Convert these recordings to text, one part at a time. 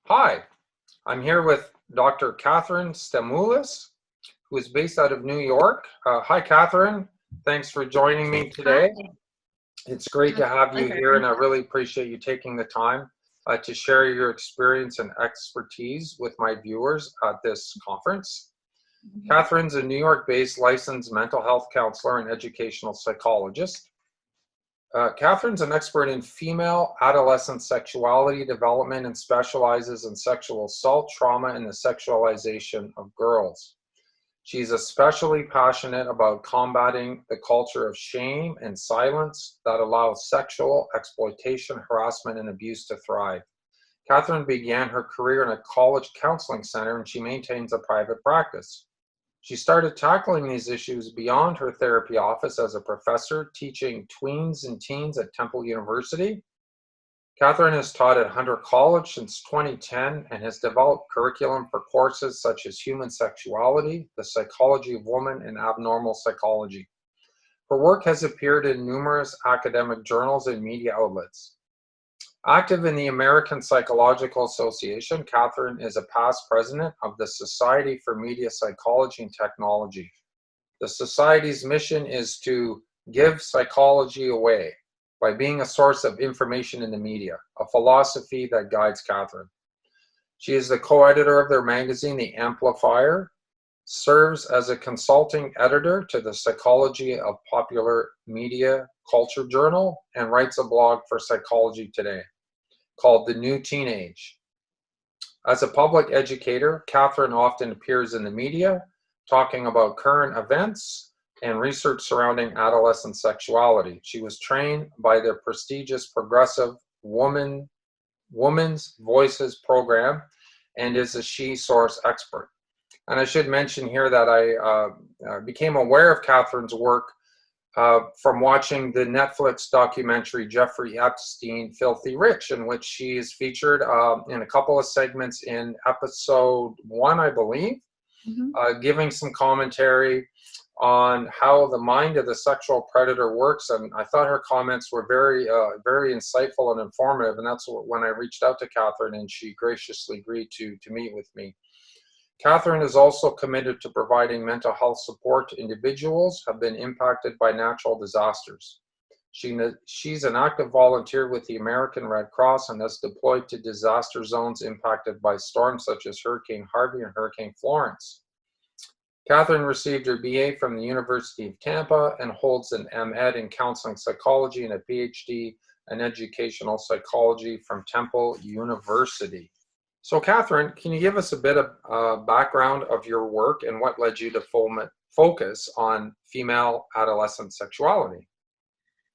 Hi, I'm here with Dr. Kathryn Stamoulis, who is based out of New York. Hi, Kathryn. Thanks for joining me Hi, today. It's great to it's have a you pleasure. here, and I really appreciate you taking the time to share your experience and expertise with my viewers at this conference. Mhm. Kathryn's a New York-based licensed mental health counselor and educational psychologist. Kathryn's an expert in female adolescent sexuality development and specializes in sexual assault, trauma, and the sexualization of girls. She's especially passionate about combating the culture of shame and silence that allows sexual exploitation, harassment, and abuse to thrive. Kathryn began her career in a college counseling center, and she maintains a private practice. She started tackling these issues beyond her therapy office as a professor teaching tweens and teens at Temple University. Kathryn has taught at Hunter College since 2010 and has developed curriculum for courses such as human sexuality, the psychology of woman, and abnormal psychology. Her work has appeared in numerous academic journals and media outlets. Active in the American Psychological Association, Kathryn is a past president of the Society for Media Psychology and Technology. The Society's mission is to give psychology away by being a source of information in the media, a philosophy that guides Kathryn. She is the co-editor of their magazine, The Amplifier, serves as a consulting editor to the Psychology of Popular Media Culture Journal, and writes a blog for Psychology Today called The New Teenage. As a public educator, Kathryn often appears in the media, talking about current events and research surrounding adolescent sexuality. She was trained by the prestigious Progressive Women's Voices program and is a She Source expert. And I should mention here that I became aware of Kathryn's work from watching the Netflix documentary Jeffrey Epstein, Filthy Rich, in which she is featured in a couple of segments in episode 1, I believe, Mhm. giving some commentary on how the mind of the sexual predator works. And I thought her comments were very insightful and informative. And that's when I reached out to Kathryn, and she graciously agreed to meet with me. Kathryn is also committed to providing mental health support to individuals who have been impacted by natural disasters. She's an active volunteer with the American Red Cross and has deployed to disaster zones impacted by storms such as Hurricane Harvey and Hurricane Florence. Kathryn received her BA from the University of Tampa and holds an M.Ed in counseling psychology and a PhD in educational psychology from Temple University. So, Kathryn, can you give us a bit of background of your work and what led you to focus on female adolescent sexuality?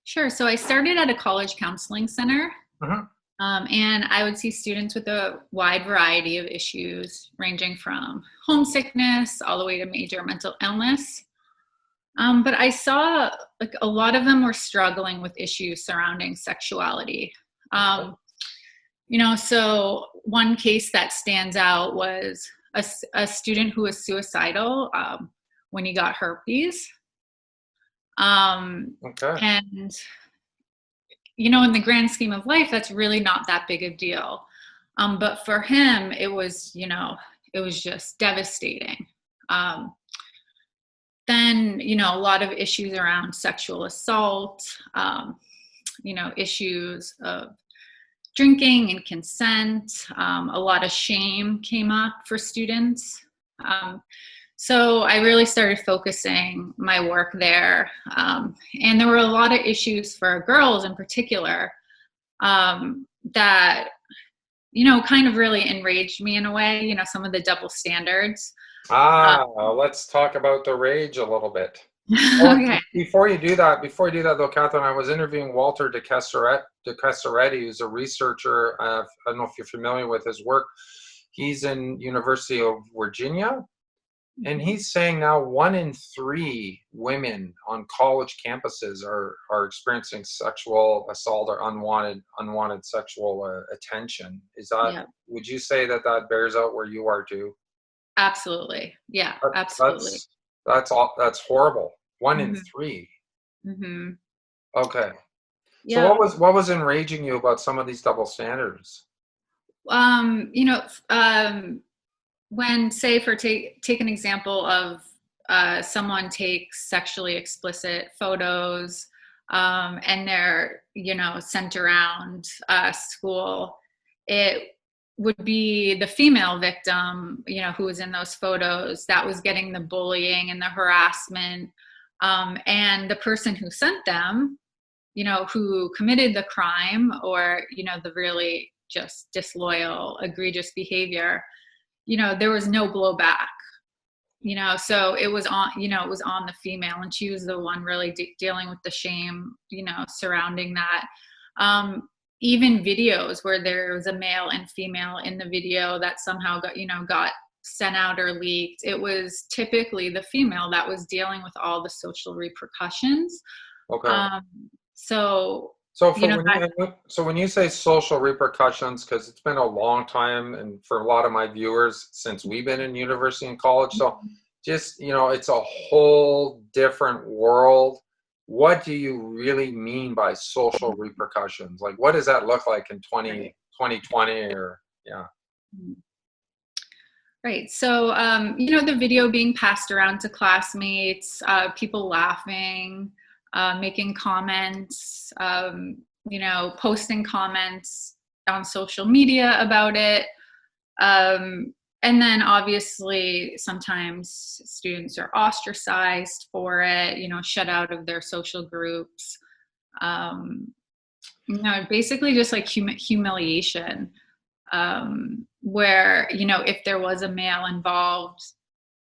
Sure. So I started at a college counseling center, Mhm. and I would see students with a wide variety of issues, ranging from homesickness all the way to major mental illness. But I saw like a lot of them were struggling with issues surrounding sexuality. Um, so one case that stands out was a student who was suicidal when he got herpes. Um, Okay. and in the grand scheme of life, that's really not that big a deal. But for him, it was just devastating. Um, then, a lot of issues around sexual assault, issues of drinking and consent. A lot of shame came up for students. Um, so I really started focusing my work there. And there were a lot of issues for girls in particular that, kind of really enraged me in a way, some of the double standards. Uh, Let's talk about the rage a little bit. Oh, okay. before you do that though, Kathryn, I was interviewing Walter de Casaretti, who's a researcher. I don't know if you're familiar with his work. He's in University of Virginia, and he's saying now 1 in 3 women on college campuses are experiencing sexual assault or unwanted sexual attention. Yeah, Would you say that bears out where you are too? absolutely. Yeah, That, absolutely. that's horrible. 1 in Hmm. 3. Hmm. Okay. So Yeah. what was enraging you about some of these double standards? You know, when, say, take an example of someone takes sexually explicit photos, and they're, you know, sent around school, it would be the female victim, you know, who was in those photos that was getting the bullying and the harassment, and the person who sent them, you know, who committed the crime, or, you know, the really just disloyal, egregious behavior, you know, there was no blowback, you know, so it was on, you know, it was on the female, and she was the one really dealing with the shame, you know, surrounding that. Even videos where there was a male and female in the video that somehow got, you know, got sent out or leaked, it was typically the female that was dealing with all the social repercussions. Okay. Um, so, So you for know, that, when you say social repercussions, because it's been a long time, and for a lot of my viewers since we've been in university and college, so just, you know, it's a whole different world. What do you really mean by social repercussions? Like, what does that look like in right. 2020 or yeah? Right. So, you know, the video being passed around to classmates, people laughing, making comments, you know, posting comments on social media about it. And then obviously sometimes students are ostracized for it, you know, shut out of their social groups. You know, basically just like humiliation, where, you know, if there was a male involved,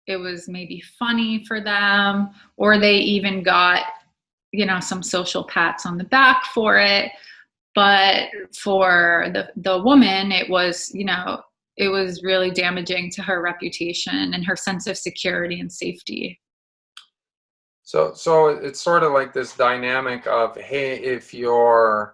it was maybe funny for them, or they even got, you know, some social pats on the back for it. But for the woman, it was, you know, it was really damaging to her reputation and her sense of security and safety. So it's sort of like this dynamic of, hey, if you're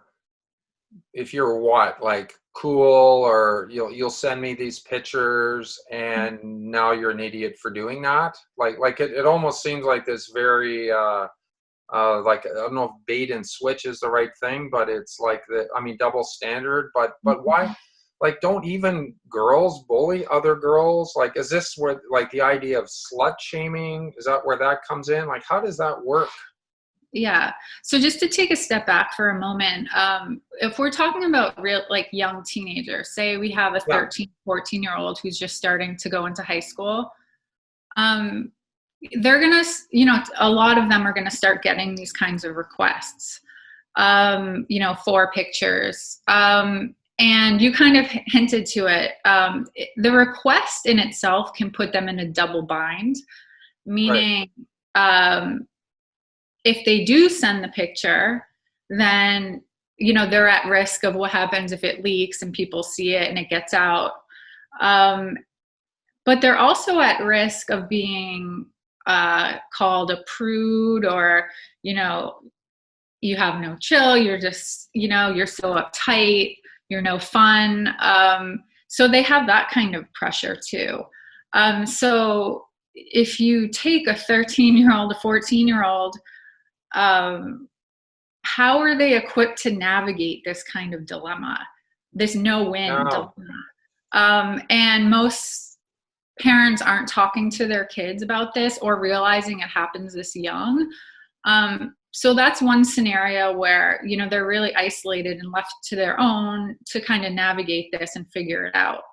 what, like cool, or you'll send me these pictures and now you're an idiot for doing that. Like it almost seems like this very like, I don't know if bait and switch is the right thing, but it's like I mean, double standard. But why, like, don't even girls bully other girls? Like, is this where, like, the idea of slut shaming, is that where that comes in? Like, how does that work? Yeah. So just to take a step back for a moment, if we're talking about real, like, young teenagers, say we have a Yeah. 13, 14-year-old who's just starting to go into high school, um, they're going to, you know, a lot of them are going to start getting these kinds of requests, you know, for pictures. And you kind of hinted to it. The request in itself can put them in a double bind, Right. meaning, if they do send the picture, then, you know, they're at risk of what happens if it leaks and people see it and it gets out. Um, but they're also at risk of being called a prude, or, you know, you have no chill, you're just, you know, you're so uptight, you're no fun. So they have that kind of pressure too. So if you take a 13-year-old, a 14-year-old, how are they equipped to navigate this kind of dilemma, this no-win No. dilemma? And most parents aren't talking to their kids about this or realizing it happens this young. So that's one scenario where, you know, they're really isolated and left to their own to kind of navigate this and figure it out.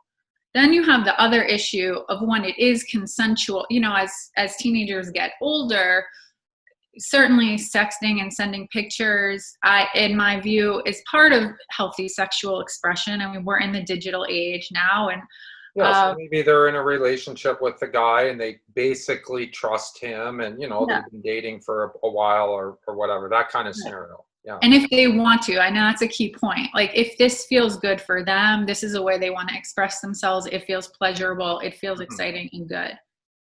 Then you have the other issue of when it is consensual. You know, as teenagers get older, certainly sexting and sending pictures, in my view, is part of healthy sexual expression. I mean, we're in the digital age now, and Yeah, so maybe they're in a relationship with the guy and they basically trust him, and, you know, yeah. they've been dating for a while, or whatever, that kind of scenario. Yeah. And if they want to, I know that's a key point. Like, if this feels good for them, this is a way they want to express themselves. It feels pleasurable. It feels Mhm. exciting and good.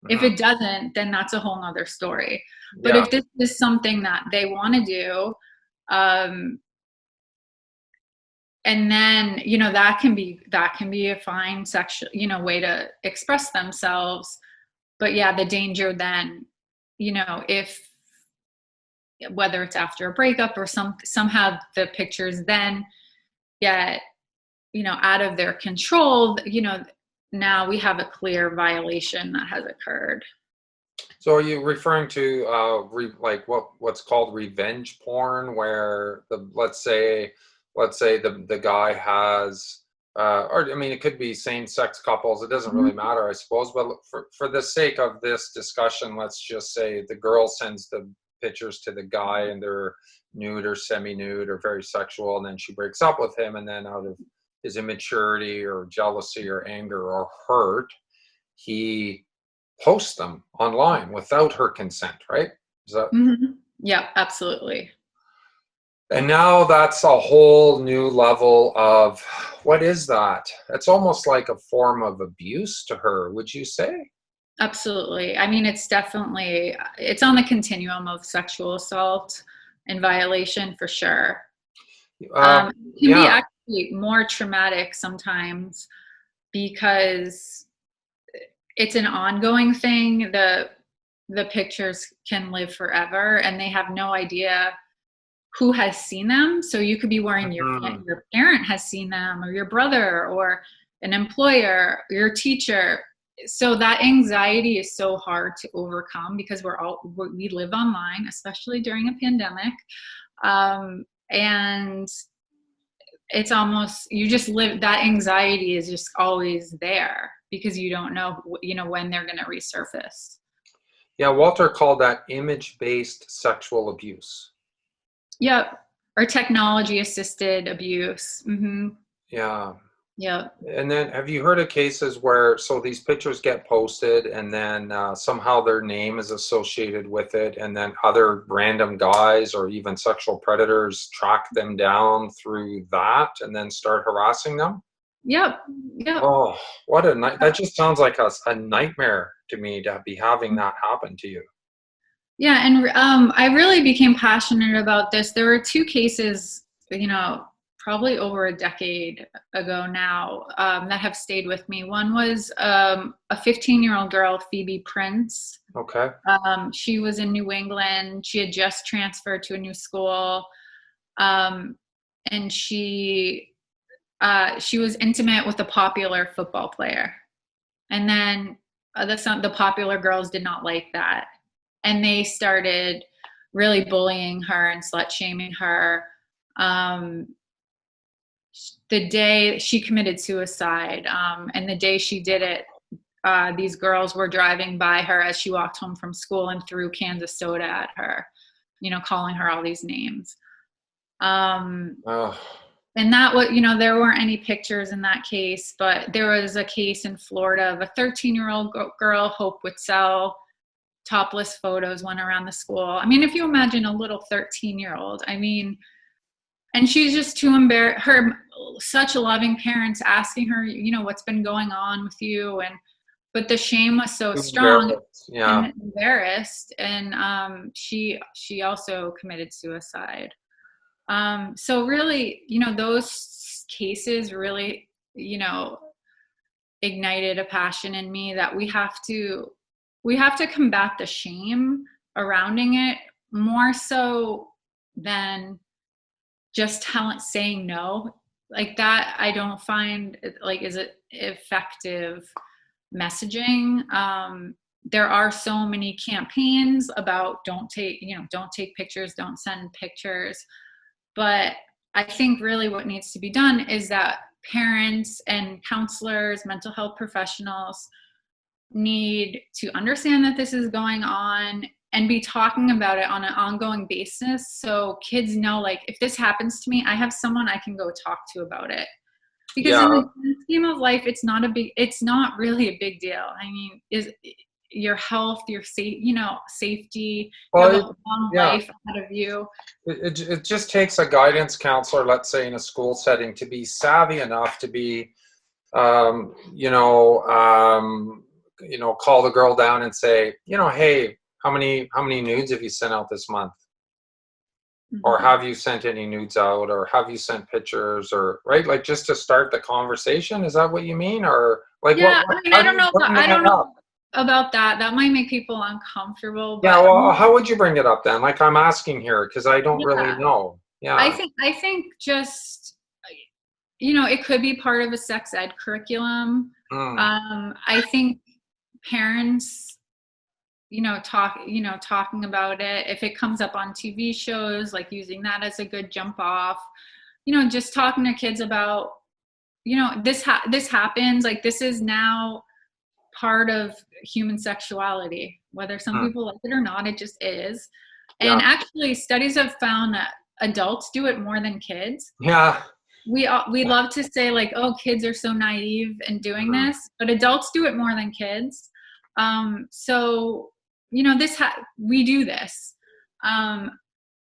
If Mhm. it doesn't, then that's a whole nother story. But Yeah. if this is something that they want to do, um, and then, you know, that can be a fine sexual, you know, way to express themselves. But yeah, the danger then, you know, if, whether it's after a breakup or somehow the pictures then get, out of their control, now we have a clear violation that has occurred. So are you referring to like what's called revenge porn, where let's say the guy has or I mean it could be same-sex couples, it doesn't really matter, I suppose, but for the sake of this discussion, let's just say the girl sends the pictures to the guy and they're nude or semi-nude or very sexual, and then she breaks up with him, and then out of his immaturity or jealousy or anger or hurt, he post them online without her consent, right? Is that? Yeah, absolutely. And now that's a whole new level of, what is that? It's almost like a form of abuse to her, would you say? Absolutely. I mean, it's on the continuum of sexual assault and violation for sure. It can be actually more traumatic sometimes because it's an ongoing thing. The pictures can live forever and they have no idea who has seen them. So you could be worrying your parent has seen them, or your brother, or an employer, your teacher. So that anxiety is so hard to overcome because we live online, especially during a pandemic. And it's almost, you just live, that anxiety is just always there because you don't know, when they're going to resurface. Yeah, Walter called that image-based sexual abuse. Yep. Or technology-assisted abuse. Mm-hmm. Yeah. Yeah. And then have you heard of cases where, so these pictures get posted and then somehow their name is associated with it, and then other random guys or even sexual predators track them down through that and then start harassing them? Yep. Oh, what a night. That just sounds like a nightmare to me, to be having that happen to you. Yeah, and I really became passionate about this. There were two cases, probably over a decade ago now, that have stayed with me. One was a 15-year-old girl, Phoebe Prince. Okay. She was in New England. She had just transferred to a new school, and she was intimate with a popular football player. And then the popular girls did not like that. And they started really bullying her and slut shaming her. The day she committed suicide, and the day she did it, these girls were driving by her as she walked home from school and threw cans of soda at her, calling her all these names. And that was, there weren't any pictures in that case, but there was a case in Florida of a 13-year-old girl, Hope Witzel. Topless photos went around the school. I mean, if you imagine a little 13-year-old, and she's just too embarrassed. Her such loving parents asking her, what's been going on with you, but the shame was so strong. Yeah. And embarrassed, and she also committed suicide. So really, those cases really, ignited a passion in me that we have to combat the shame surrounding it more so than just saying no. Like that, I don't find is it effective messaging. There are so many campaigns about don't take pictures, don't send pictures. But I think really what needs to be done is that parents and counselors, mental health professionals need to understand that this is going on and be talking about it on an ongoing basis. So kids know, if this happens to me, I have someone I can go talk to about it. Because in the scheme of life, it's not really a big deal. I mean, is your health, your safety, well, you have a long life ahead of you. It just takes a guidance counselor, let's say in a school setting, to be savvy enough to be, call the girl down and say, hey, how many nudes have you sent out this month? Mm-hmm. Or have you sent any nudes out? Or have you sent pictures? Or right, just to start the conversation. Is that what you mean? Or I don't know. I don't know about that. That might make people uncomfortable. But well, how would you bring it up then? I'm asking here because I don't really know. Yeah. I think just it could be part of a sex ed curriculum. I think parents, talking about it, if it comes up on TV shows, like using that as a good jump off, just talking to kids about, this happens, like this is now part of human sexuality, whether some people like it or not, it just is. And actually studies have found that adults do it more than kids. Yeah. We love to say like, oh, kids are so naive in doing this, but adults do it more than kids. So, we do this.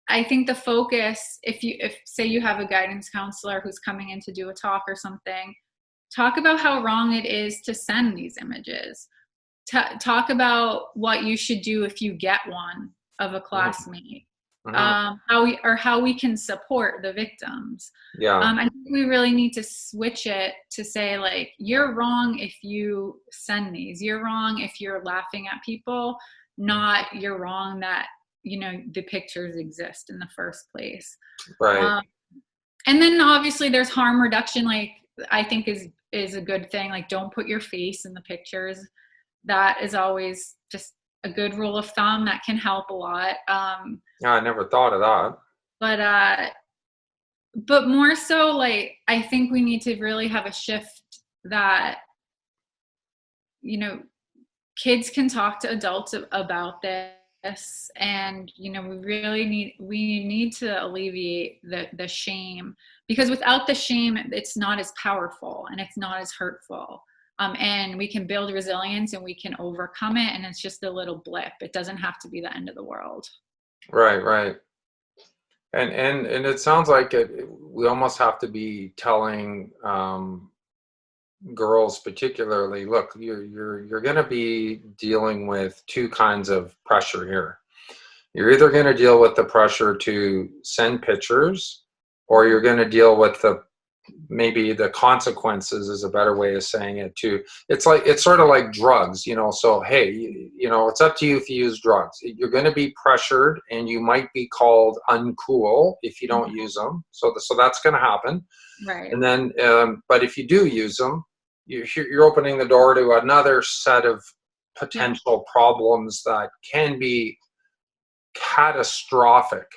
I think the focus, if say you have a guidance counselor who's coming in to do a talk or something, talk about how wrong it is to send these images. Talk about what you should do if you get one of a classmate. How we can support the victims. I think we really need to switch it to say like, you're wrong if you send these. You're wrong if you're laughing at people, not you're wrong that the pictures exist in the first place. Right. And then obviously there's harm reduction, like I think is a good thing. Like, don't put your face in the pictures. That is always just a good rule of thumb that can help a lot. Yeah, I never thought of that. But more so, like, I think we need to really have a shift that, kids can talk to adults about this, and we need to alleviate the shame, because without the shame, it's not as powerful and it's not as hurtful. And we can build resilience and we can overcome it, and it's just a little blip. It doesn't have to be the end of the world. Right. And it sounds like we almost have to be telling girls particularly, look, you're going to be dealing with two kinds of pressure here. You're either going to deal with the pressure to send pictures, or you're going to deal with maybe the consequences is a better way of saying it too. It's sort of like drugs, so hey, it's up to you if you use drugs. You're going to be pressured, and you might be called uncool if you don't use them. So that's going to happen. Right. And then, but if you do use them, you're opening the door to another set of potential problems that can be catastrophic,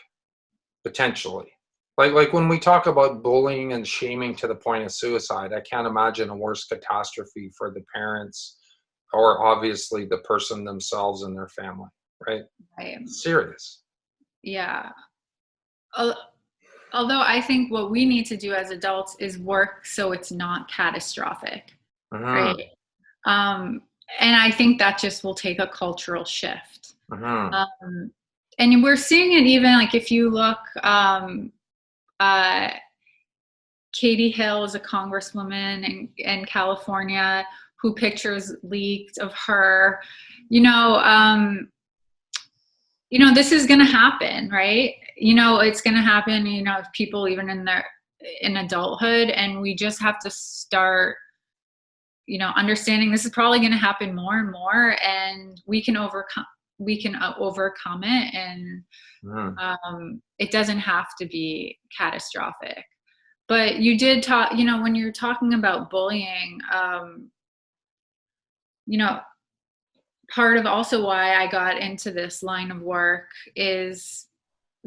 potentially. Like when we talk about bullying and shaming to the point of suicide, I can't imagine a worse catastrophe for the parents, or obviously the person themselves and their family, right? Right. Serious. Yeah. Although I think what we need to do as adults is work so it's not catastrophic, right? And I think that just will take a cultural shift. And we're seeing it even like if you look, Katie Hill is a congresswoman in California who pictures leaked of her. This is going to happen, right? It's going to happen, people even in adulthood, and we just have to start, understanding this is probably going to happen more and more, and we can overcome it, and it doesn't have to be catastrophic. But you did talk, when you're talking about bullying, part of also why I got into this line of work is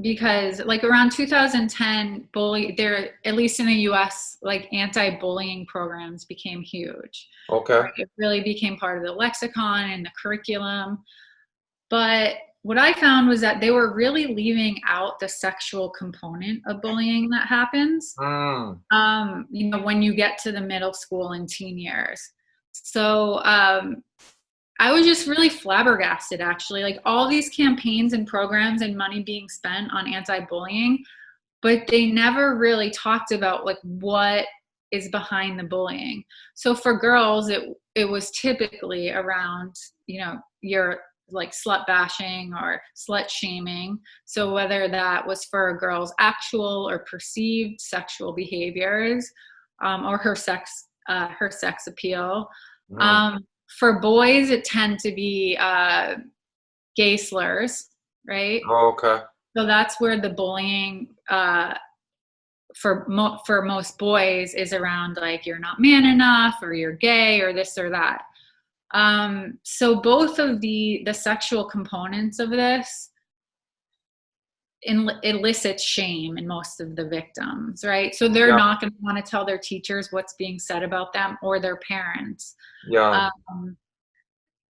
because like around 2010, at least in the US, like anti-bullying programs became huge. Okay. Right? It really became part of the lexicon and the curriculum. But what I found was that they were really leaving out the sexual component of bullying that happens, when you get to the middle school and teen years. So I was just really flabbergasted, actually, like all these campaigns and programs and money being spent on anti-bullying, but they never really talked about like what is behind the bullying. So for girls, it was typically around, your like slut bashing or slut shaming. So whether that was for a girl's actual or perceived sexual behaviors, or her sex appeal. For boys, it tend to be gay slurs, right? Oh, okay. So that's where the bullying for most boys is around like, you're not man enough, or you're gay, or this or that. So both of the sexual components of this elicits shame in most of the victims, right? So they're Yeah. not going to want to tell their teachers what's being said about them, or their parents. Yeah.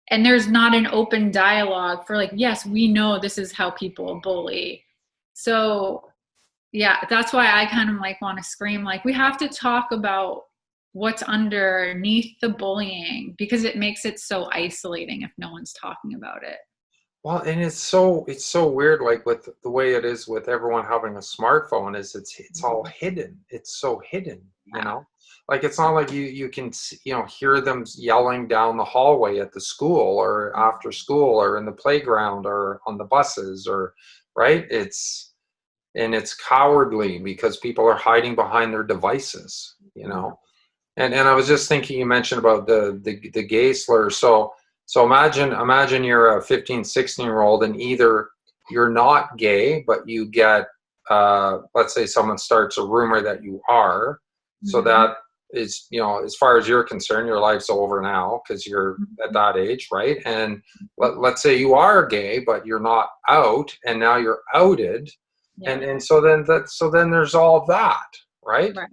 And there's not an open dialogue for like, yes, we know this is how people bully. So yeah, that's why I kind of like want to scream, like, we have to talk about what's underneath the bullying, because it makes it so isolating if no one's talking about it. Well, and it's so weird, like with the way it is with everyone having a smartphone, is it's all hidden. It's so hidden, you know? Like, it's not like you can, hear them yelling down the hallway at the school, or after school, or in the playground, or on the buses, or, right? It's cowardly because people are hiding behind their devices, you know? And I was just thinking, you mentioned about the gay slur. So imagine you're a 15, 16-year-old, and either you're not gay, but you get, let's say someone starts a rumor that you are. So that is, as far as you're concerned, your life's over now because you're at that age, right? And let's say you are gay, but you're not out, and now you're outed. Yeah. And so then there's all that, right? Right.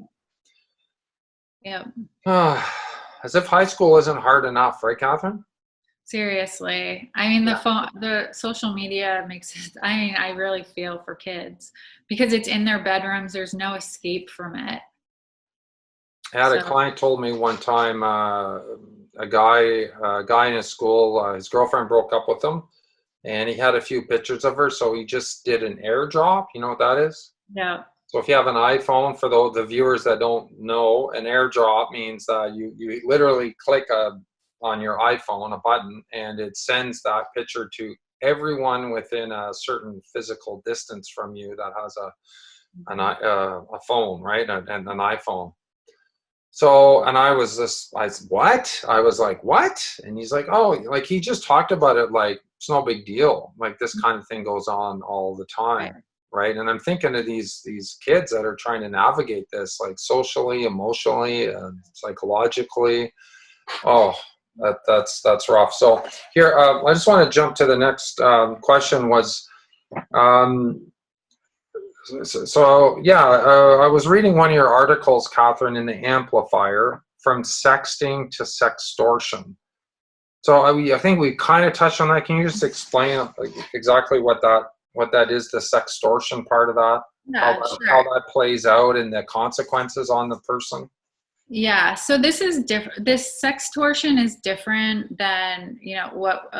Yeah. As if high school isn't hard enough, right, Kathryn? Seriously. I mean, the social media makes it, I mean, I really feel for kids because it's in their bedrooms. There's no escape from it. I had a client told me one time, a guy in his school, his girlfriend broke up with him, and he had a few pictures of her, so he just did an airdrop. You know what that is? Yeah. So if you have an iPhone, for the viewers that don't know, an airdrop means that you literally click on your iPhone a button, and it sends that picture to everyone within a certain physical distance from you that has a phone, right, and an iPhone. So, and I said, what? I was like, what? And he's like, oh, like, he just talked about it like it's no big deal. Like, this kind of thing goes on all the time. Right. And I'm thinking of these kids that are trying to navigate this, like, socially, emotionally, psychologically. Oh, that's rough. So here, I just want to jump to the next question was, I was reading one of your articles, Kathryn, in the Amplifier, from sexting to sextortion. So I think we kind of touched on that. Can you just explain exactly what that is, the sextortion part of that? Yeah, how that plays out and the consequences on the person? Yeah, so this is different. This sextortion is different than, what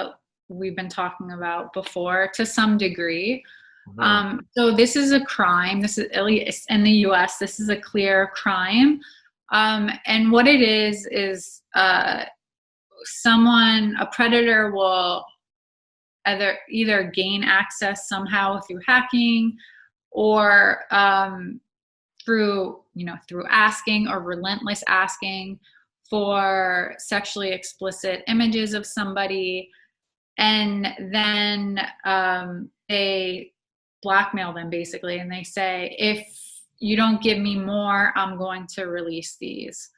we've been talking about before to some degree. So this is a crime. This is, at least in the US, this is a clear crime. And what it is a predator will either gain access somehow through hacking, or through asking, or relentless asking for sexually explicit images of somebody. And then they blackmail them, basically, and they say, if you don't give me more, I'm going to release these.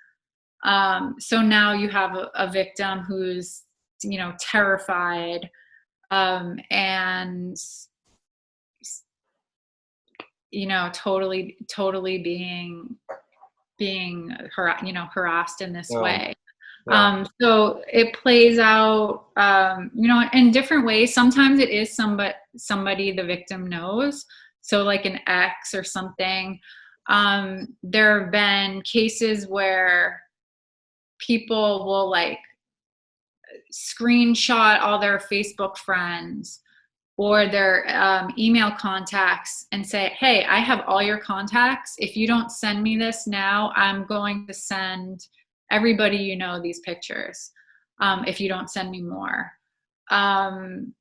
So now you have a victim who's terrified, and totally being harassed in this way. So it plays out, in different ways. Sometimes it is somebody the victim knows. So like an ex or something. There have been cases where people will like screenshot all their Facebook friends or their email contacts and say, hey, I have all your contacts. If you don't send me this now, I'm going to send everybody these pictures, if you don't send me more. And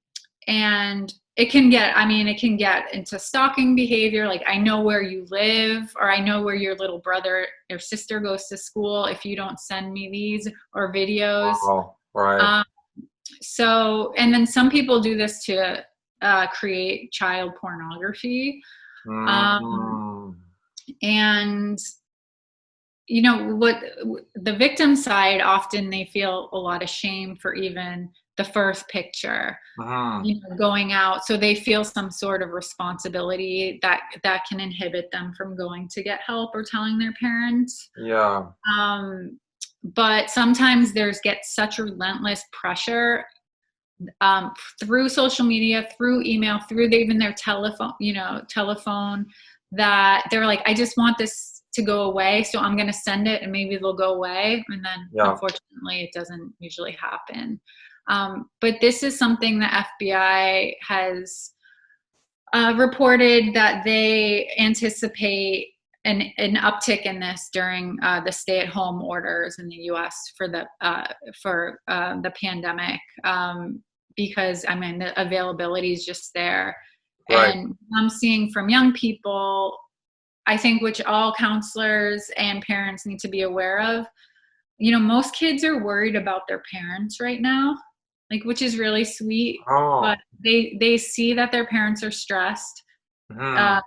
it can get into stalking behavior. Like, I know where you live, or I know where your little brother or sister goes to school if you don't send me these or videos. Oh, right. So, and then some people do this to create child pornography. And you know what, the victim side, often they feel a lot of shame for even the first picture, Mhm. you know, going out. So they feel some sort of responsibility that can inhibit them from going to get help or telling their parents. Yeah. Um, but sometimes there's get such relentless pressure, through social media, through email, through even their telephone, telephone, that they're like, I just want this to go away, so I'm going to send it and maybe they'll go away. And then Yeah. unfortunately, it doesn't usually happen. But this is something the FBI has reported that they anticipate an uptick in this during the stay-at-home orders in the U.S. for the pandemic, because I mean the availability is just there, Right. and I'm seeing from young people, I think, which all counselors and parents need to be aware of. You know, most kids are worried about their parents right now, like, which is really sweet, Oh. but they see that their parents are stressed. Mhm.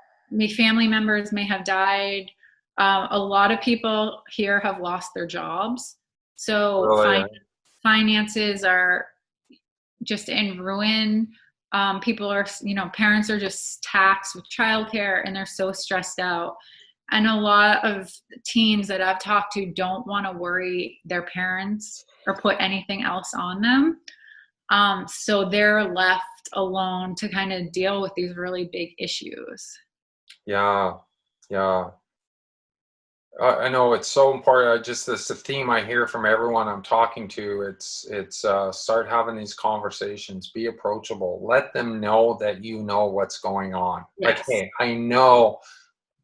Family members may have died. A lot of people here have lost their jobs, so Really. finances are just in ruin. People are, parents are just taxed with childcare, and they're so stressed out. And a lot of teens that I've talked to don't want to worry their parents or put anything else on them. So they're left alone to kind of deal with these really big issues. Yeah. Yeah. I know it's so important. It's a theme I hear from everyone I'm talking to. It's start having these conversations, be approachable, let them know that you know what's going on. Like, Yes. hey, I know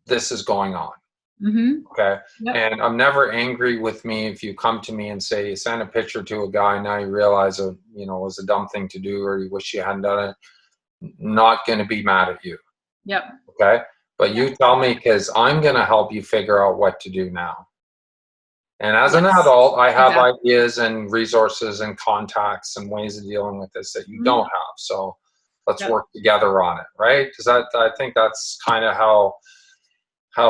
this is going on. Mm-hmm. Okay. Yep. And I'm never angry with me if you come to me and say, you send a picture to a guy, now you realize it, was a dumb thing to do, or you wish you hadn't done it. Not going to be mad at you. Yep. Okay. But Yep. you tell me, because I'm going to help you figure out what to do now. And as an Yes. adult, I have Exactly. ideas and resources and contacts and ways of dealing with this that you Mhm. don't have. So let's Yep. work together on it, right? Because I think that's kind of how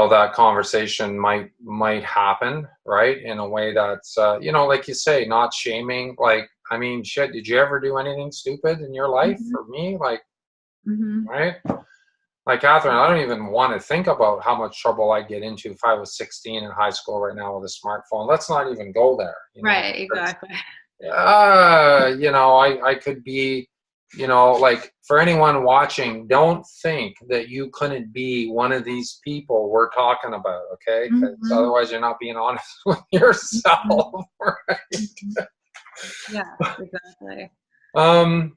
that conversation might happen, right? In a way that's like you say, not shaming. Like, I mean, shit, did you ever do anything stupid in your life? Mhm. For me, like, Mhm. right? Like, Kathryn, I don't even want to think about how much trouble I'd get into if I was 16 in high school right now with a smartphone. Let's not even go there, Right. because, Exactly. I could be, like, for anyone watching, don't think that you couldn't be one of these people we're talking about, okay? Because Mhm. otherwise you're not being honest with Mhm. yourself, right? Mhm. Yeah. Exactly. Um,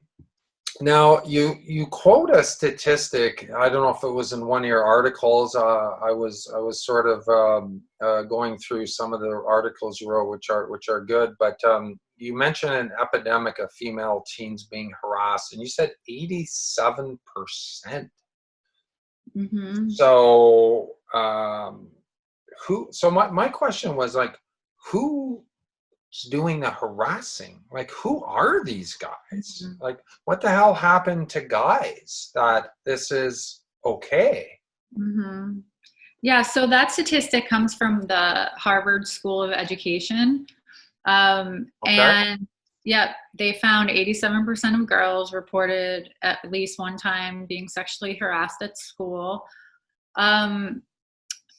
Now, you quote a statistic. I don't know if it was in one of your articles. I was sort of going through some of the articles you wrote, which are good. But you mentioned an epidemic of female teens being harassed, and you said 87%. Mhm. So who? So my question was, like, who doing the harassing? Like, who are these guys? Mhm. Like, what the hell happened to guys that this is okay? Mhm. Yeah. So that statistic comes from the Harvard School of Education. Okay. And yeah, they found 87% of girls reported at least one time being sexually harassed at school. Um,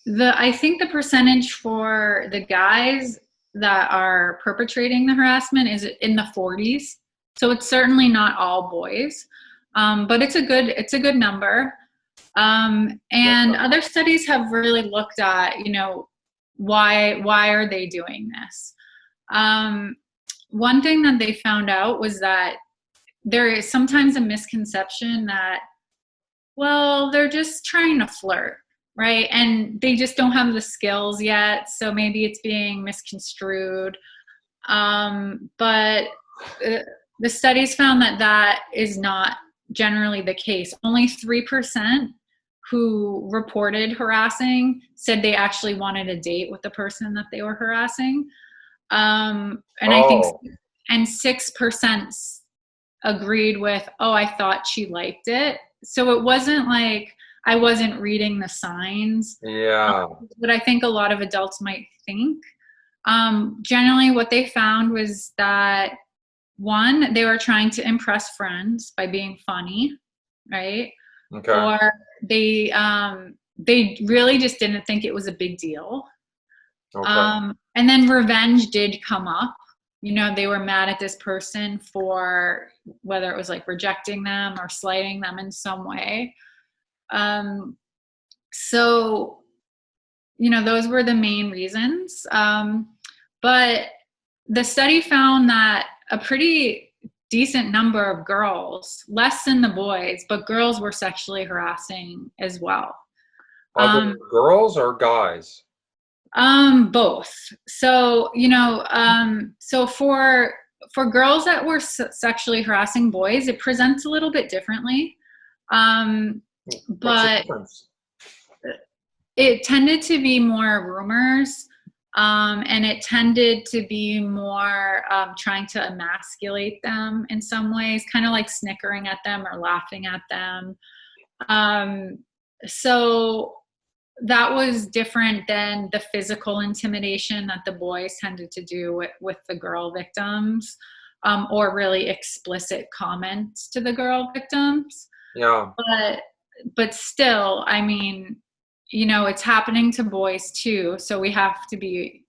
I think the percentage for the guys that are perpetrating the harassment is in the 40s. So it's certainly not all boys, but it's a good number. Yeah. And other studies have really looked at, why are they doing this? Um, One thing that they found out was that there is sometimes a misconception that, well, they're just trying to flirt, right? And they just don't have the skills yet, so maybe it's being misconstrued. But uh, the studies found that that is not generally the case. Only 3% who reported harassing said they actually wanted a date with the person that they were harassing. And I think, Oh, and 6% agreed with, oh, I thought she liked it. So it wasn't like I wasn't reading the signs. Yeah. What I think a lot of adults might think. Generally, what they found was that one, they were trying to impress friends by being funny, right? Okay. Or they really just didn't think it was a big deal. Okay. And then revenge did come up. You know, they were mad at this person for whether it was like rejecting them or slighting them in some way. So, you know, those were the main reasons. But the study found that a pretty decent number of girls, less than the boys, but girls were sexually harassing as well. Other girls or guys? Both. So, you know, so for girls that were sexually harassing boys, it presents a little bit differently. What's the But difference? it tended to be more rumors, and it tended to be more trying to emasculate them in some ways, kind of like snickering at them or laughing at them. So that was different than the physical intimidation that the boys tended to do with the girl victims, or really explicit comments to the girl victims. Yeah. But still, I mean, you know, it's happening to boys too, so we have to be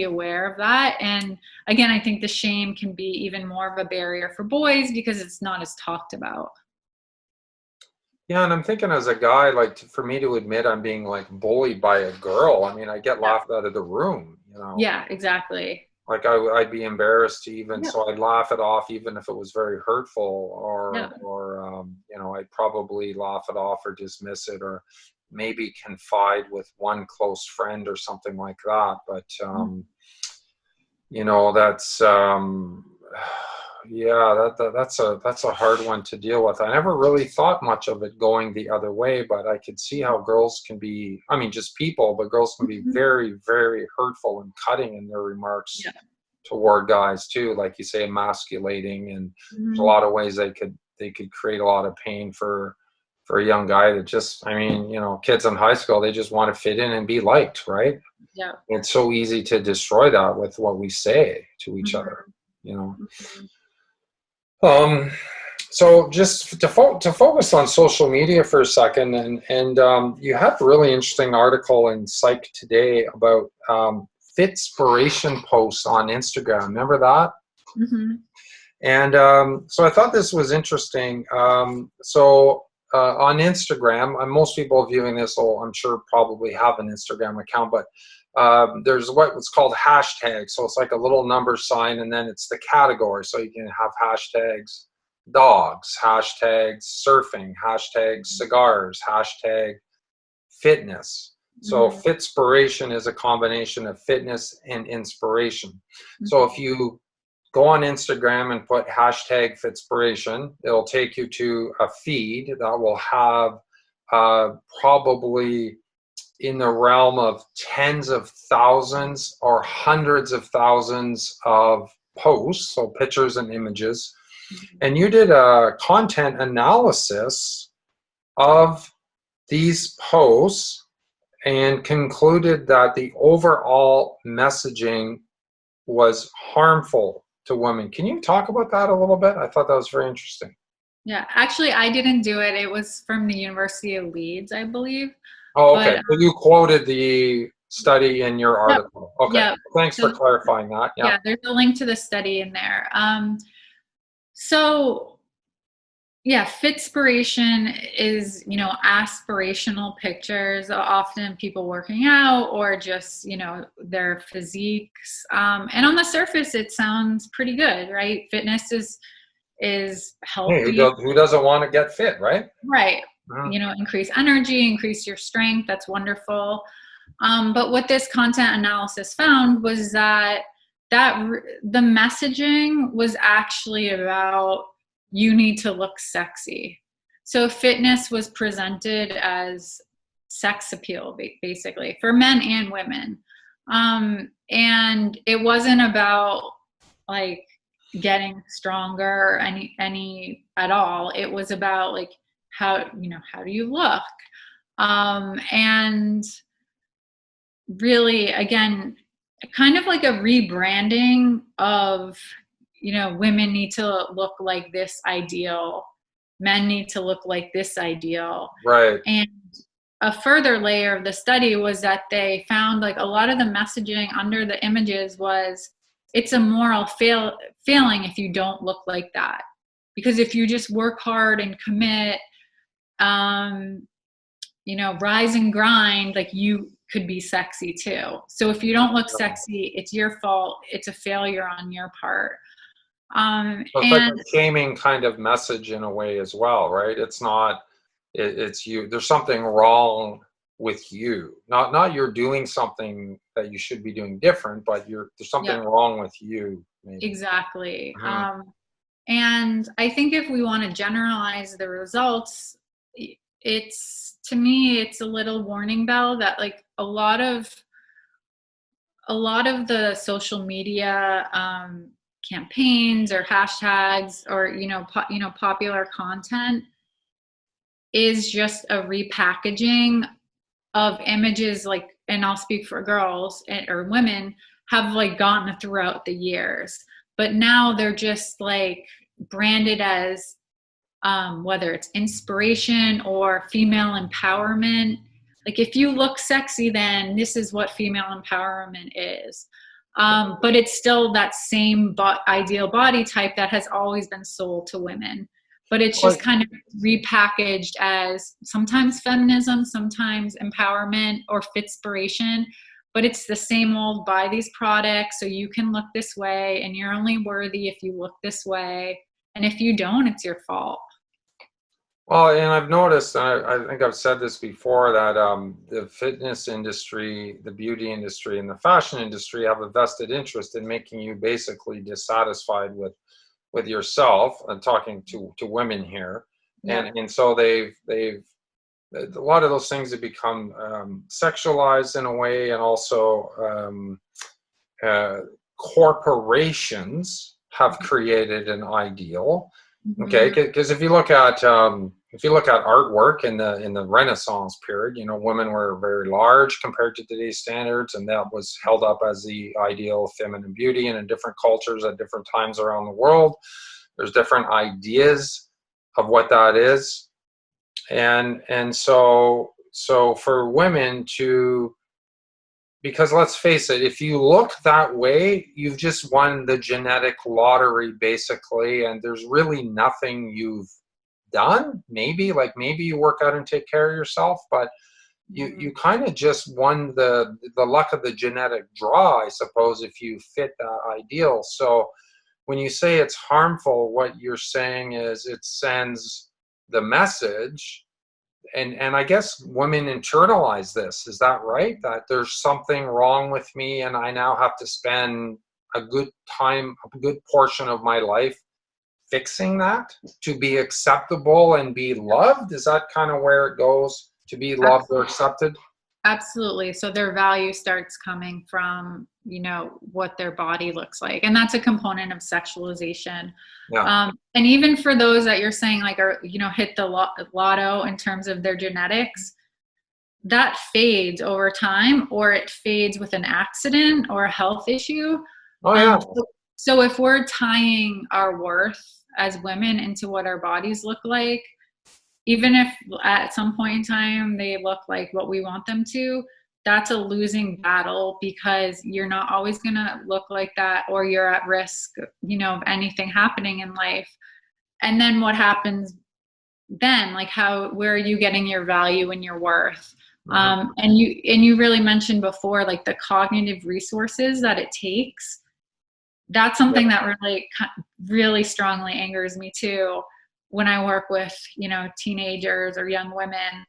aware of that. And again, I think the shame can be even more of a barrier for boys because it's not as talked about. Yeah, and I'm thinking as a guy, like for me to admit I'm being like bullied by a girl, I mean, I get laughed out of the room, you know. Yeah, exactly. Like I'd be embarrassed to even, Yeah. so I'd laugh it off even if it was very hurtful, Yeah. or you know, I'd probably laugh it off or dismiss it, or maybe confide with one close friend or something like that. But you know, that's yeah, that's a hard one to deal with. I never really thought much of it going the other way, but I could see how girls can be, I mean, just people, but girls can be very, very hurtful and cutting in their remarks toward guys too, like you say, emasculating, and there's a lot of ways they could create a lot of pain for a young guy that just, I mean, you know, kids in high school, they just want to fit in and be liked, right? Yeah. It's so easy to destroy that with what we say to each other, you know. So just to focus on social media for a second, and you have a really interesting article in Psych Today about Fitspiration posts on Instagram. Remember that? And so I thought this was interesting. So on Instagram, most people viewing this will, I'm sure, probably have an Instagram account, but there's what's called hashtags. So it's like a little number sign, and then it's the category. So you can have hashtags dogs, hashtags surfing, hashtags cigars, hashtag fitness. So Fitspiration is a combination of fitness and inspiration. So if you go on Instagram and put hashtag Fitspiration, it'll take you to a feed that will have probably in the realm of tens of thousands or hundreds of thousands of posts, so pictures and images. And you did a content analysis of these posts and concluded that the overall messaging was harmful to women. Can you talk about that a little bit? I thought that was very interesting. Yeah, actually, I didn't do it. It was from the University of Leeds, I believe. Oh, okay. So you quoted the study in your article. Okay. Yeah. Thanks for clarifying that. Yeah, there's a link to the study in there. So yeah, Fitspiration is, you know, aspirational pictures, often people working out or just, you know, their physiques. And on the surface, it sounds pretty good, right? Fitness is healthy. Hey, who doesn't want to get fit, right? Right. You know, increase energy, increase your strength. That's wonderful. But what this content analysis found was that the messaging was actually about you need to look sexy. So fitness was presented as sex appeal, basically, for men and women. And it wasn't about like getting stronger any at all. It was about like how do you look? And really, again, kind of like a rebranding of, women need to look like this ideal, men need to look like this ideal. Right. And a further layer of the study was that they found like a lot of the messaging under the images was, it's a moral failing if you don't look like that. Because if you just work hard and commit, rise and grind, like you could be sexy too. So if you don't look sexy, it's your fault. It's a failure on your part. So it's like And a shaming kind of message in a way as well, right? It's not, it's you. There's something wrong with you. Not you're doing something that you should be doing different, but there's something wrong with you, maybe. exactly. Mhm. And I think if we want to generalize the results, to me, it's a little warning bell that like a lot of the social media campaigns or hashtags or popular content is just a repackaging of images, like, and I'll speak for girls or women, have like gotten throughout the years, but now they're just like branded as whether it's inspiration or female empowerment. Like if you look sexy, then this is what female empowerment is. But it's still that same ideal body type that has always been sold to women. But it's just kind of repackaged as sometimes feminism, sometimes empowerment or fitspiration. But it's the same old, buy these products so you can look this way, and you're only worthy if you look this way. And if you don't, it's your fault. Well, and I've noticed, and I think I've said this before, that the fitness industry, the beauty industry, and the fashion industry have a vested interest in making you basically dissatisfied with yourself. I'm talking to women here, and so they've a lot of those things have become sexualized in a way, and also corporations have created an ideal. Okay, because if you look at artwork in the Renaissance period, women were very large compared to today's standards, and that was held up as the ideal of feminine beauty. And in different cultures at different times around the world, there's different ideas of what that is, and so for women to, because let's face it, if you look that way, you've just won the genetic lottery, basically, and there's really nothing you've done. Maybe you work out and take care of yourself, but you kind of just won the luck of the genetic draw, I suppose, if you fit that ideal. So when you say it's harmful, what you're saying is it sends the message. And I guess women internalize this. Is that right? That there's something wrong with me, and I now have to spend a good portion of my life fixing that to be acceptable and be loved? Is that kind of where it goes, to be loved or accepted? Absolutely. So their value starts coming from, what their body looks like. And that's a component of sexualization. Yeah. And even for those that you're saying like are, hit the lotto in terms of their genetics, that fades over time, or it fades with an accident or a health issue. Oh, yeah. So if we're tying our worth as women into what our bodies look like, even if at some point in time they look like what we want them to, that's a losing battle, because you're not always going to look like that, or you're at risk, of anything happening in life. And then what happens then? Like where are you getting your value and your worth? And you really mentioned before, like the cognitive resources that it takes. That's something that really strongly angers me too. When I work with, teenagers or young women,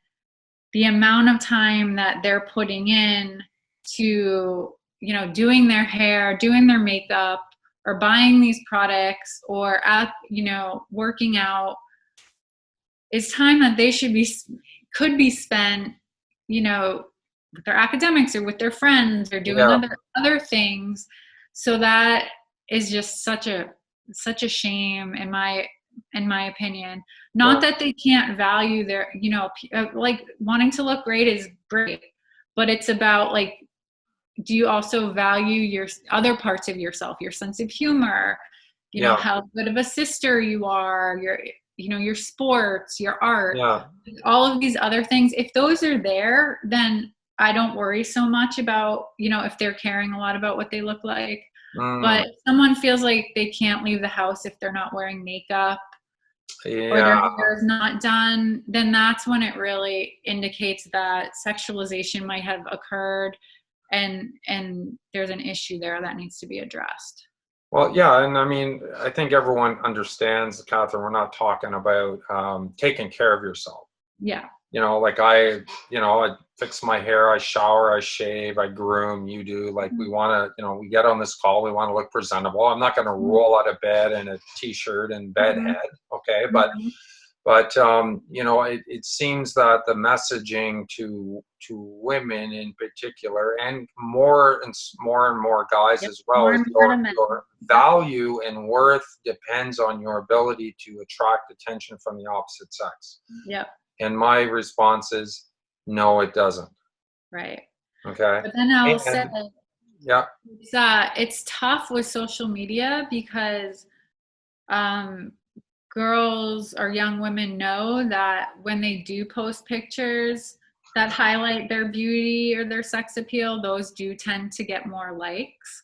the amount of time that they're putting in to, doing their hair, doing their makeup, or buying these products, or working out, is time that they could be spent, with their academics or with their friends or doing other things. So that is just such a shame in my opinion. Not that they can't value their, like wanting to look great is great, but it's about like, do you also value your other parts of yourself, your sense of humor, how good of a sister you are, your sports, your art, all of these other things. If those are there, then I don't worry so much about, if they're caring a lot about what they look like. But if someone feels like they can't leave the house if they're not wearing makeup or their hair is not done, then that's when it really indicates that sexualization might have occurred and there's an issue there that needs to be addressed. Well, yeah, and I mean, I think everyone understands, Kathryn, we're not talking about taking care of yourself. Yeah. Like I fix my hair, I shower, I shave, I groom, you do. Like we want to, we get on this call, we want to look presentable. I'm not going to roll out of bed in a t-shirt and bedhead, okay? But it seems that the messaging to women in particular, and more and more guys as well, is your value and worth depends on your ability to attract attention from the opposite sex. Yep. And my response is, no, it doesn't. Right. Okay. But then I'll say, it's tough with social media because girls or young women know that when they do post pictures that highlight their beauty or their sex appeal, those do tend to get more likes.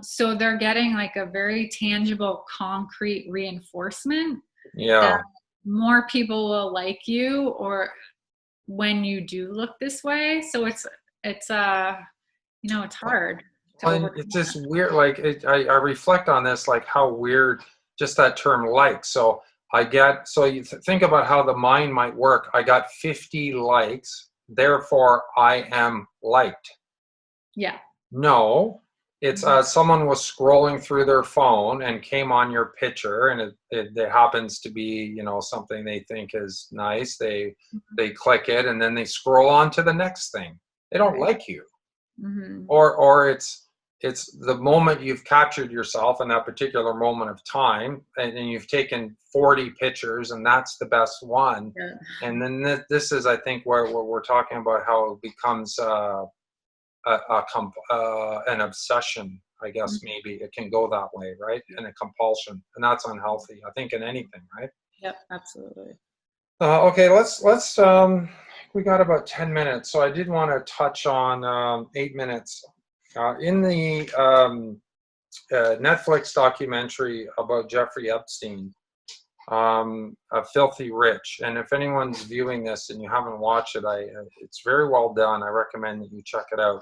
So they're getting like a very tangible, concrete reinforcement. That more people will like you or when you do look this way. So it's hard. And it's just weird. Like I reflect on this, like how weird just that term like. So you think about how the mind might work. I got 50 likes, therefore I am liked. Yeah. No. It's someone was scrolling through their phone and came on your picture, and it happens to be something they think is nice. They click it, and then they scroll on to the next thing. They don't like you, or it's the moment you've captured yourself in that particular moment of time, and you've taken 40 pictures, and that's the best one. Yeah. And then this is, I think, where we're talking about how it becomes an obsession, I guess. Maybe it can go that way, right? And a compulsion, and that's unhealthy, I think, in anything, right? Yep, absolutely. Okay, let's we got about 10 minutes, so I did want to touch on 8 minutes in the Netflix documentary about Jeffrey Epstein, Filthy Rich. And if anyone's viewing this and you haven't watched it, it's very well done. I recommend that you check it out.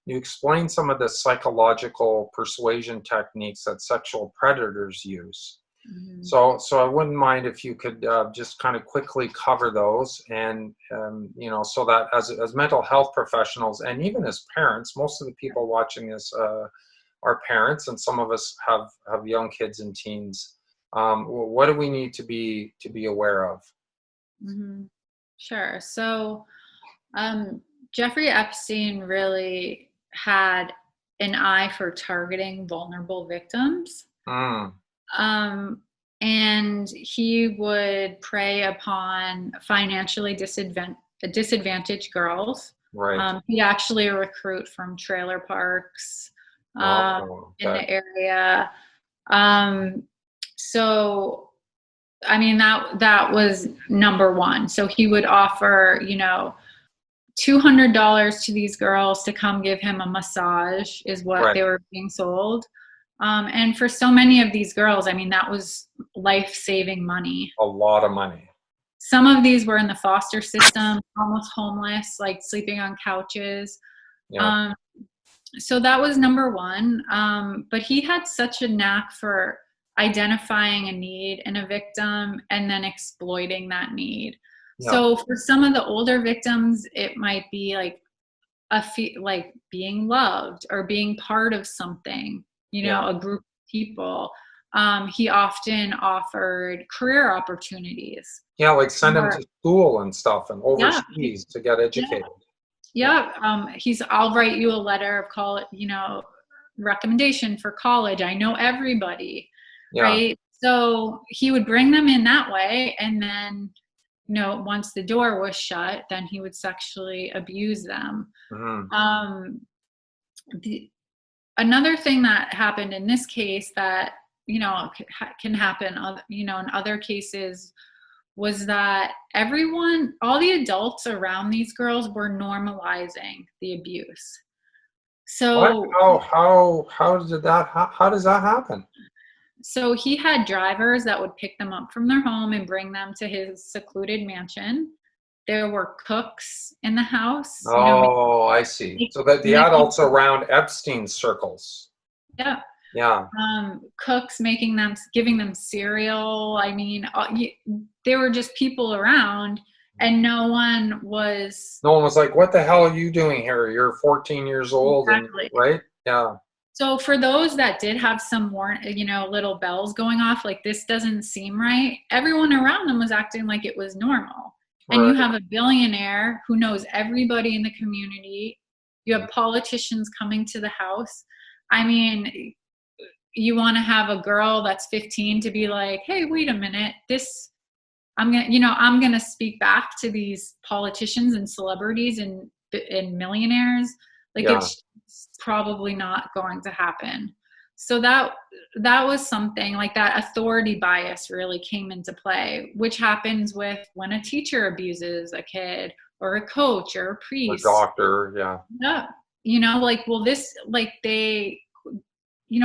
You explain some of the psychological persuasion techniques that sexual predators use. So I wouldn't mind if you could just kind of quickly cover those, and so that as mental health professionals and even as parents, most of the people watching this are parents, and some of us have young kids and teens. What do we need to be aware of? Sure. So Jeffrey Epstein really had an eye for targeting vulnerable victims. And he would prey upon financially disadvantaged girls. Right. He'd actually recruit from trailer parks in the area. So, I mean, that was number one. So he would offer, $200 to these girls to come give him a massage is what they were being sold. And for so many of these girls, I mean, that was life-saving money. A lot of money. Some of these were in the foster system, almost homeless, like sleeping on couches. Yeah. So that was number one. But he had such a knack for identifying a need in a victim and then exploiting that need. Yeah. So for some of the older victims, it might be like like being loved or being part of something, a group of people. He often offered career opportunities. Yeah, like send them to school and stuff and overseas to get educated. Yeah. I'll write you a letter of recommendation for college. I know everybody. Yeah. Right. So he would bring them in that way, and then, once the door was shut, then he would sexually abuse them. Mhm. The, Another thing that happened in this case that, can happen, in other cases, was that all the adults around these girls were normalizing the abuse. What? So, How how does that happen? so he had drivers that would pick them up from their home and bring them to his secluded mansion. There were cooks in the house, Oh, I see. So that the making, adults around Epstein circles. yeah, Yeah. cooks giving them cereal. I mean, there were just people around, and no one was. No one was like, "What the hell are you doing here? You're 14 years old," and Exactly. right? Yeah. So for those that did have some little bells going off, like this doesn't seem right, everyone around them was acting like it was normal. And you Right. have a billionaire who knows everybody in the community. You have politicians coming to the house. I mean, you want to have a girl that's 15 to be like, "Hey, wait a minute, I'm gonna speak back to these politicians and celebrities and millionaires." Like, Yeah. it's probably not going to happen. So that was something like that. Authority bias really came into play, which happens with when a teacher abuses a kid, or a coach, or a A priest. doctor. Yeah. Yeah, like, well, this, like, they,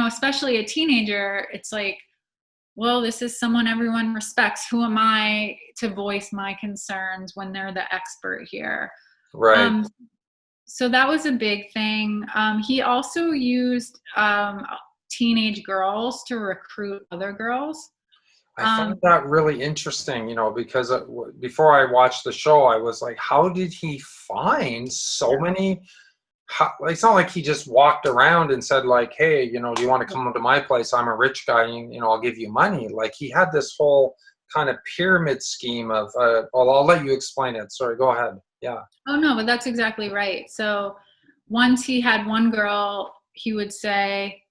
especially a teenager, it's like, well, this is someone everyone respects. Who am I to voice my concerns when they're the expert here? Right. Um, so that was a big thing. He also used teenage girls to recruit other girls. I Um, find that really interesting, because before I watched the show, I was like, how did he find so many? Like, it's not like he just walked around and said, like, "Hey, do you want to come to my place? I'm a rich guy, and I'll give you money." Like, he had this whole kind of pyramid scheme of. Well, I'll let you explain it. Sorry, go ahead. Yeah. oh no, but that's exactly right. So once he had one girl, he would say,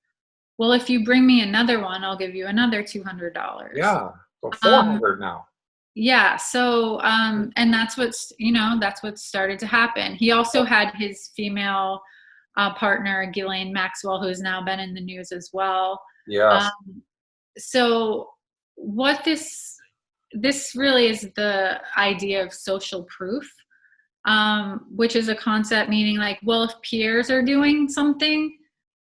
"Well, if you bring me another one, I'll give you another $200." Yeah. So Um, 400 now. Yeah. So, and that's what started to happen. He also had his female partner, Ghislaine Maxwell, who's now been in the news as well. Um, Yes. so what this really is the idea of social proof, which is a concept meaning like, well, if peers are doing something,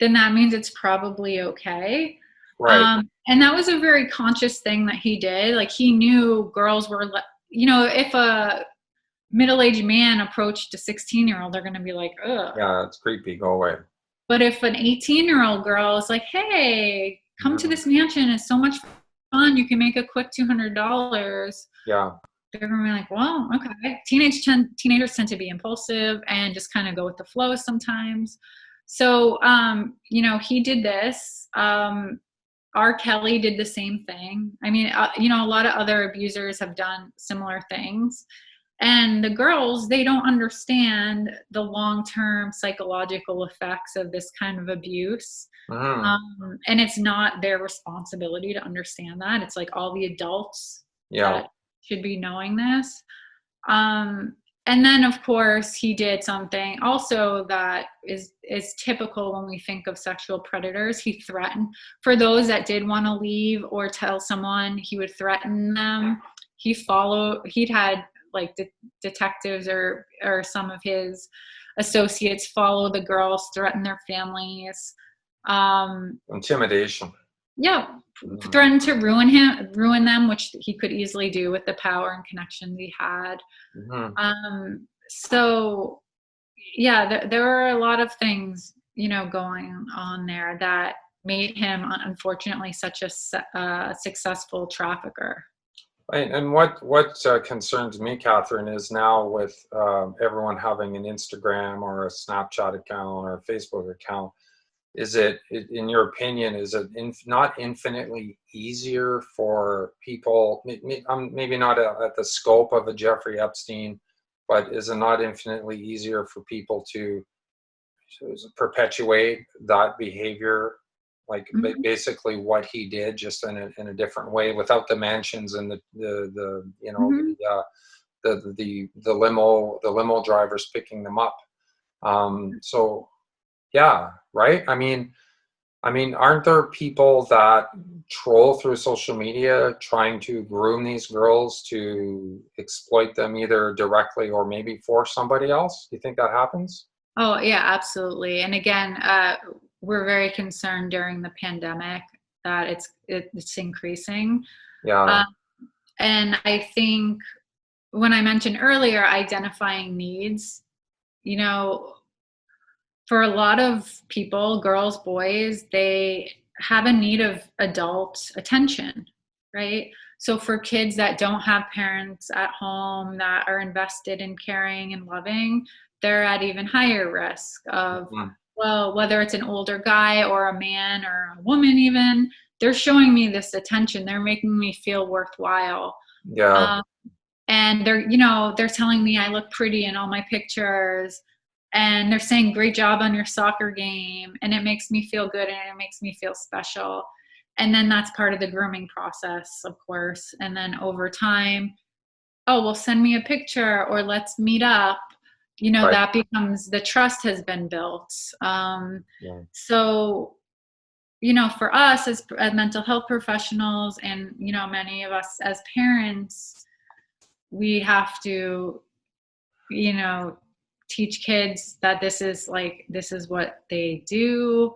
then that means it's probably okay. Right. And that was a very conscious thing that he did. Like, he knew girls were, if a middle-aged man approached a 16-year-old, they're going to be like, ugh. Yeah, it's creepy. Go away. But if an 18-year-old girl is like, "Hey, come to Mhm. this mansion. It's so much fun. You can make a quick $200. Yeah. They're going to be like, "Well, okay." Teenagers tend to be impulsive and just kind of go with the flow sometimes. So, he did this. R. Kelly did the same thing. I mean, a lot of other abusers have done similar things. And the girls, they don't understand the long-term psychological effects of this kind of abuse. Mhm. And it's not their responsibility to understand that. It's like all the adults Yeah. that should be knowing this. Um, and then, of course, he did something also that is typical when we think of sexual predators. He threatened, for those that did want to leave or tell someone, he would threaten them. He'd had like detectives or some of his associates follow the girls, threaten their families. Intimidation. Yeah, Mhm. threatened to ruin them, which he could easily do with the power and connections he had. Mhm. So yeah, there were a lot of things, going on there that made him, unfortunately, such a successful trafficker. And what concerns me, Catherine, is now with everyone having an Instagram or a Snapchat account or a Facebook account, is in your opinion, is it not infinitely easier for people, maybe not at the scope of a Jeffrey Epstein, but is it not infinitely easier for people to perpetuate that behavior like basically what he did, just in a different way, without the mansions and the you know, the limo drivers picking them up. So yeah, right. I mean, aren't there people that troll through social media trying to groom these girls to exploit them either directly or maybe for somebody else? Do you think that happens? Oh, yeah, absolutely. And again, we're very concerned during the pandemic that it's increasing. Yeah. Um, and I think when I mentioned earlier, identifying needs, you know, for a lot of people, girls, boys, they have a need of adult attention, right? So for kids that don't have parents at home that are invested in caring and loving, they're at even higher risk of, well, whether it's an older guy or a man or a woman even, they're showing me this attention. They're making me feel worthwhile. Yeah. And they're telling me I look pretty in all my pictures, and they're saying great job on your soccer game, and it makes me feel good and it makes me feel special. And then that's part of the grooming process, of course. And then over time, oh, well, send me a picture or let's meet up. Right. That becomes, the trust has been built. So for us as mental health professionals, and many of us as parents, we have to teach kids that this is what they do.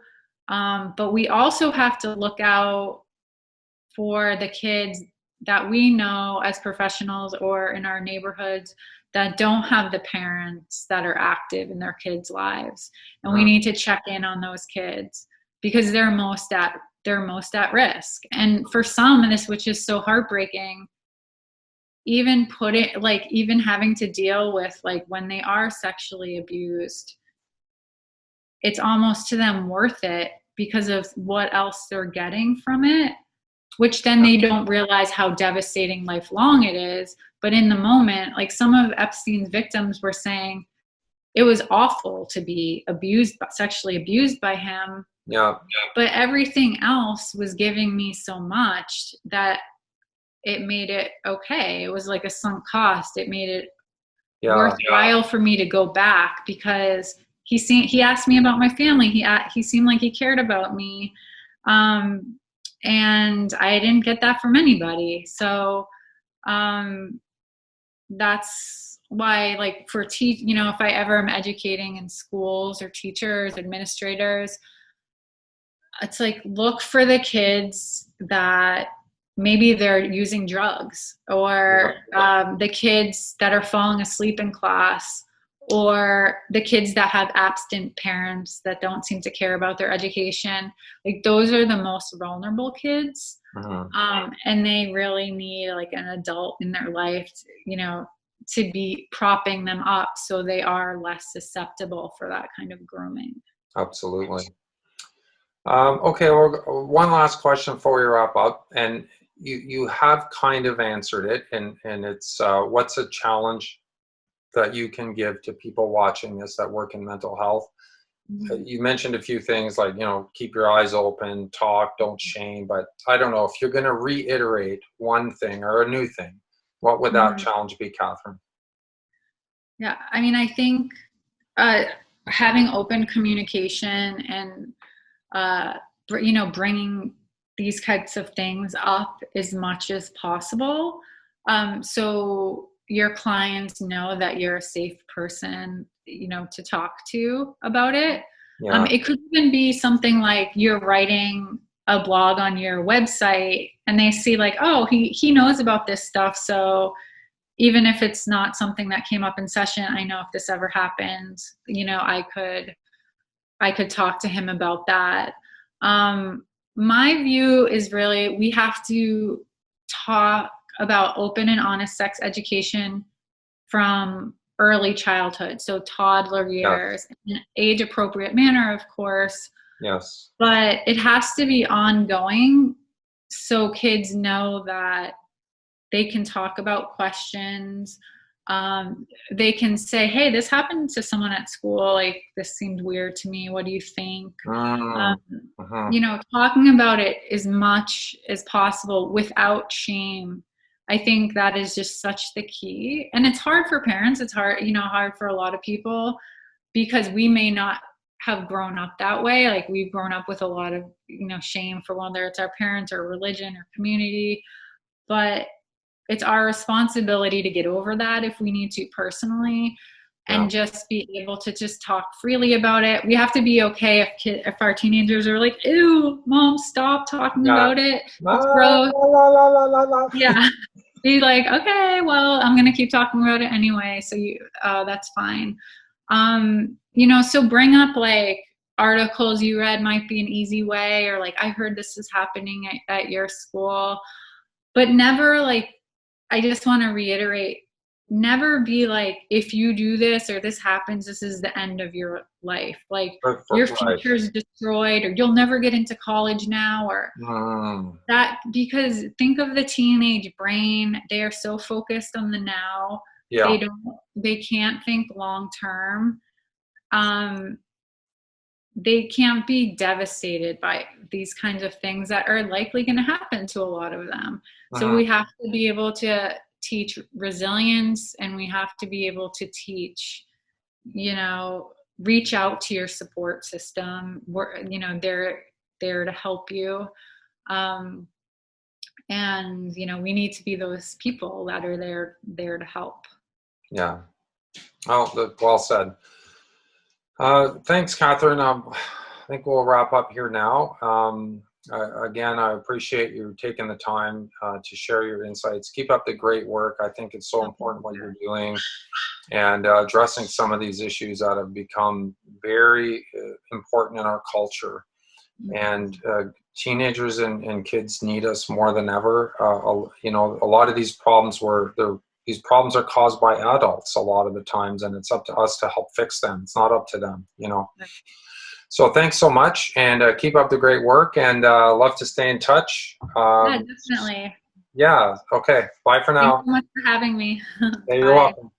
But we also have to look out for the kids that we know as professionals or in our neighborhoods that don't have the parents that are active in their kids' lives. And we need to check in on those kids because they're most at risk. And for some, and this, which is so heartbreaking, even having to deal with when they are sexually abused, it's almost to them worth it because of what else they're getting from it, which then they don't realize how devastating lifelong it is. But in the moment, some of Epstein's victims were saying it was awful to be sexually abused by him. Yeah. But everything else was giving me so much that it made it okay. It was like a sunk cost. It made it worthwhile for me to go back because he asked me about my family. He seemed like he cared about me. And I didn't get that from anybody. So that's why, if I ever am educating in schools or teachers, administrators, it's look for the kids that maybe they're using drugs, or the kids that are falling asleep in class, or the kids that have absent parents that don't seem to care about their education. Those are the most vulnerable kids. And they really need an adult in their life, to be propping them up so they are less susceptible for that kind of grooming. Absolutely. Okay, well, one last question before we wrap up, and you have kind of answered it, and it's what's a challenge that you can give to people watching this that work in mental health? You mentioned a few things keep your eyes open, talk, don't shame, but I don't know if you're going to reiterate one thing or a new thing, what would that challenge be, Kathryn? Yeah, I think having open communication and bringing these types of things up as much as possible, so your clients know that you're a safe person, to talk to about it. It could even be something like you're writing a blog on your website and they see oh, he knows about this stuff. So even if it's not something that came up in session, I know if this ever happened, I could talk to him about that. My view is really we have to talk about open and honest sex education from early childhood, so toddler years, in an age-appropriate manner, of course. Yes. But it has to be ongoing so kids know that they can talk about questions. They can say, hey, this happened to someone at school. Like, this seemed weird to me. What do you think? You know, talking about it as much as possible without shame. I think that is just such the key. And it's hard for parents. It's hard, you know, hard for a lot of people because we may not have grown up that way. Like, we've grown up with a lot of, you know, shame for whether it's our parents or religion or community. But it's our responsibility to get over that if we need to personally, and just be able to just talk freely about it. We have to be okay if our teenagers are like, ew, mom, stop talking about it. It's gross. Yeah. Be like, okay, well, I'm going to keep talking about it anyway. So that's fine. You know, so bring up like articles you read might be an easy way, or like, I heard this is happening at your school, but never like, I just want to reiterate, never be like, if you do this or this happens, this is the end of your life. Like, your future's destroyed, or you'll never get into college now, or that, because think of the teenage brain. They are so focused on the now. They can't think long term. They can't be devastated by these kinds of things that are likely going to happen to a lot of them. So we have to be able to teach resilience, and we have to be able to teach, you know, reach out to your support system. You know, they're there to help you. And, you know, we need to be those people that are there to help. Yeah. Oh, well said. Thanks, Kathryn. I think we'll wrap up here now. Again, I appreciate you taking the time to share your insights. Keep up the great work. I think it's so important what you're doing, and addressing some of these issues that have become very important in our culture. And teenagers and kids need us more than ever. You know, a lot of these problems these problems are caused by adults a lot of the times, and it's up to us to help fix them. It's not up to them, you know. So thanks so much, and keep up the great work, and love to stay in touch. Yeah, definitely. Yeah, okay. Bye for now. Thanks so much for having me. Yeah, you're welcome.